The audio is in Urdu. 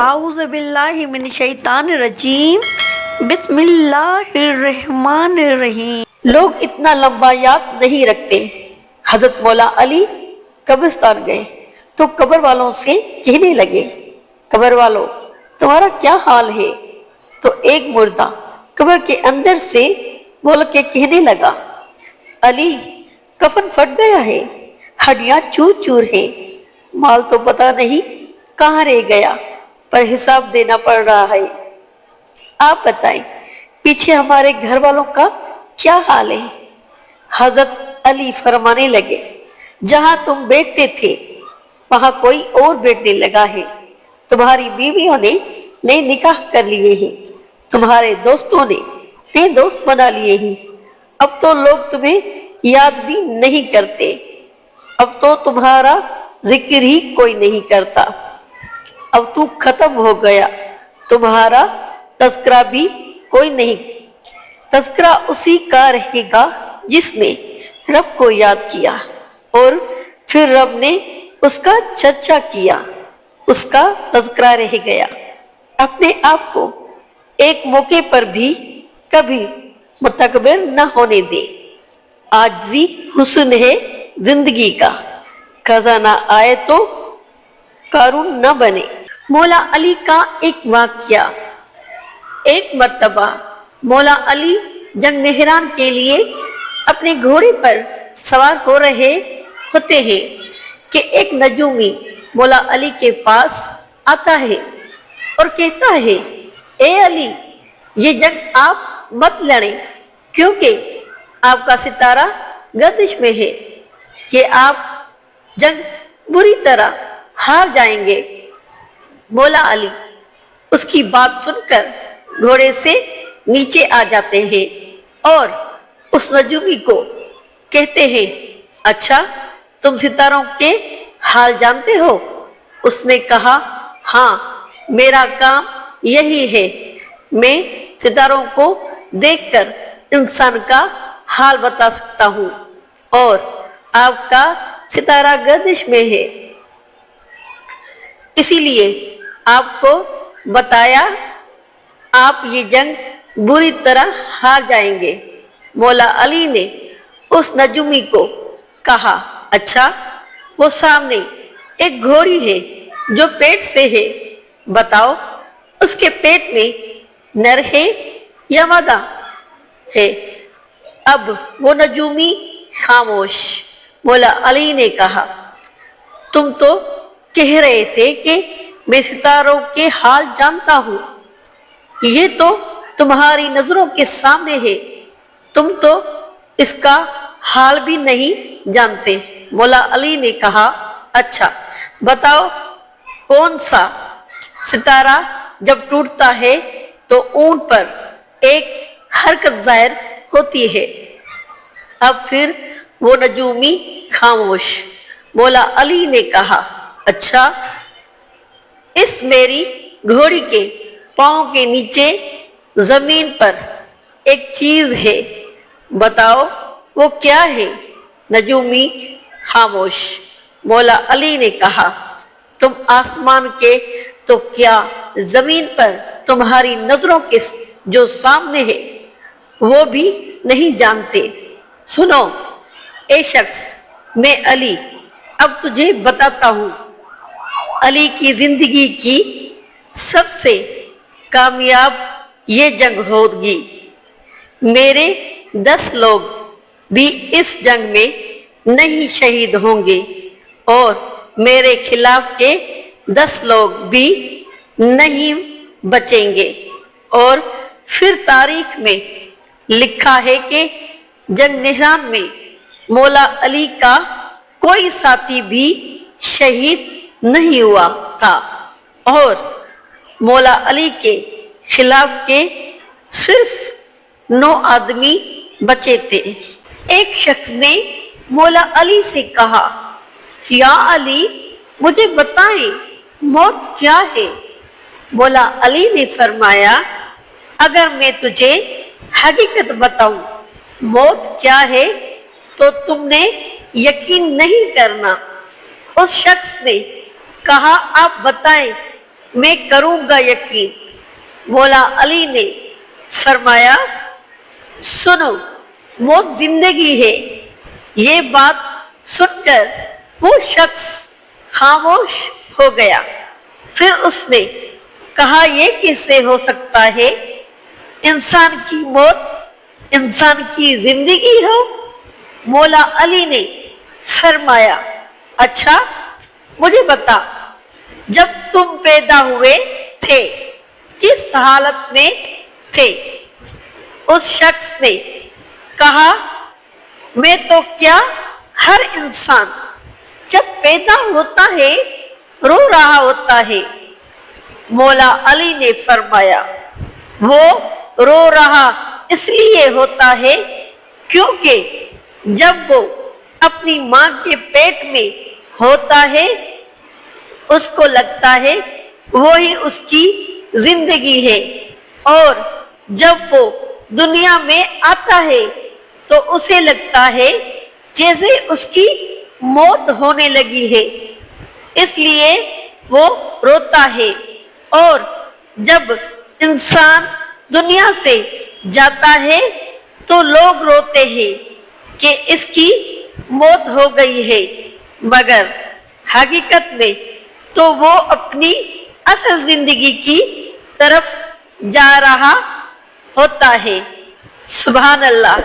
اعوذ باللہ من الشیطان الرجیم بسم اللہ الرحمن الرحیم۔ لوگ اتنا لمبا یاد نہیں رکھتے۔ حضرت مولا علی قبرستان گئے تو قبر والوں سے کہنے لگے، قبر والوں تمہارا کیا حال ہے؟ تو ایک مردہ قبر کے اندر سے بول کے کہنے لگا، علی کفن پھٹ گیا ہے، ہڈیاں چور چور ہیں، مال تو پتہ نہیں کہاں رہ گیا، پر حساب دینا پڑ رہا ہے۔ آپ بتائیں پیچھے ہمارے گھر والوں کا کیا حال ہے؟ حضرت علی فرمانے لگے، جہاں تم بیٹھتے تھے وہاں کوئی اور بیٹھنے لگا ہے، تمہاری بیویوں نے نئے نکاح کر لیے ہیں، تمہارے دوستوں نے نئے دوست بنا لیے ہیں، اب تو لوگ تمہیں یاد بھی نہیں کرتے، اب تو تمہارا ذکر ہی کوئی نہیں کرتا، اب تو ختم ہو گیا، تمہارا تذکرہ بھی کوئی نہیں، تذکرہ اسی کا رہے گا جس نے رب کو یاد کیا اور پھر رب نے اس کا چرچا کیا، اس کا تذکرہ رہ گیا۔ اپنے آپ کو ایک موقع پر بھی کبھی متکبر نہ ہونے دے، عاجزی حسن ہے زندگی کا، خزانہ آئے تو قارون نہ بنے۔ مولا علی کا ایک واقعہ۔ ایک مرتبہ مولا علی جنگ نہران کے لیے اپنے گھوڑے پر سوار ہو رہے ہوتے ہیں کہ ایک نجومی مولا علی کے پاس آتا ہے اور کہتا ہے، اے علی یہ جنگ آپ مت لڑیں کیونکہ آپ کا ستارہ گردش میں ہے، کہ آپ جنگ بری طرح ہار جائیں گے۔ مولا علی اس کی بات سن کر گھوڑے سے نیچے آ جاتے ہیں اور اس نجومی کو کہتے ہیں، اچھا تم ستاروں کے حال جانتے ہو؟ اس نے کہا، ہاں میرا کام یہی ہے، میں ستاروں کو دیکھ کر انسان کا حال بتا سکتا ہوں، اور آپ کا ستارہ گردش میں ہے، اسی لیے آپ کو بتایا آپ یہ جنگ بری طرح ہار جائیں گے۔ مولا علی نے اس نجومی کو کہا، اچھا وہ سامنے ایک گھوڑی ہے جو پیٹ سے ہے، بتاؤ اس کے پیٹ میں نر ہے یا مادہ ہے؟ اب وہ نجومی خاموش۔ مولا علی نے کہا، تم تو کہہ رہے تھے کہ میں ستاروں کے حال جانتا ہوں، یہ تو تمہاری نظروں کے سامنے ہے، تم تو اس کا حال بھی نہیں جانتے۔ مولا علی نے کہا، اچھا بتاؤ کون سا ستارہ جب ٹوٹتا ہے تو اونٹ پر ایک حرکت ظاہر ہوتی ہے؟ اب پھر وہ نجومی خاموش۔ مولا علی نے کہا، اچھا اس میری گھوڑی کے پاؤں کے نیچے زمین پر ایک چیز ہے، بتاؤ وہ کیا ہے؟ نجومی خاموش۔ مولا علی نے کہا، تم آسمان کے تو کیا زمین پر تمہاری نظروں کے جو سامنے ہے وہ بھی نہیں جانتے؟ سنو اے شخص، میں علی اب تجھے بتاتا ہوں، علی کی زندگی کی سب سے کامیاب یہ جنگ ہوگی، میرے 10 لوگ بھی اس جنگ میں نہیں شہید ہوں گے اور میرے خلاف کے 10 لوگ بھی نہیں بچیں گے، اور پھر تاریخ میں لکھا ہے کہ جنگ نہران میں مولا علی کا کوئی ساتھی بھی شہید نہیں ہوا تھا، اور مولا علی کے خلاف کے صرف 9 آدمی بچے تھے۔ ایک شخص نے مولا علی سے کہا، یا علی مجھے بتائیں موت کیا ہے؟ مولا علی نے فرمایا، اگر میں تجھے حقیقت بتاؤں موت کیا ہے تو تم نے یقین نہیں کرنا۔ اس شخص نے کہا، آپ بتائیں میں کروں گا یقین۔ مولا علی نے فرمایا سنو، موت زندگی ہے۔ یہ بات سن کر وہ شخص خاموش ہو گیا۔ پھر اس نے کہا یہ کیسے ہو سکتا ہے؟ انسان کی موت انسان کی زندگی ہو؟ مولا علی نے فرمایا اچھا مجھے بتا، جب تم پیدا ہوئے تھے کس حالت میں تھے؟ اس شخص نے کہا میں تو کیا، ہر انسان جب پیدا ہوتا ہے رو رہا ہوتا ہے۔ مولا علی نے فرمایا وہ رو رہا اس لیے ہوتا ہے کیونکہ جب وہ اپنی ماں کے پیٹ میں ہوتا ہے اس کو لگتا ہے وہی اس کی زندگی ہے، اور جب وہ دنیا میں آتا ہے تو اسے لگتا ہے جیسے اس کی موت ہونے لگی ہے، اس لیے وہ روتا ہے۔ اور جب انسان دنیا سے جاتا ہے تو لوگ روتے ہیں کہ اس کی موت ہو گئی ہے، مگر حقیقت میں تو وہ اپنی اصل زندگی کی طرف جا رہا ہوتا ہے۔ سبحان اللہ۔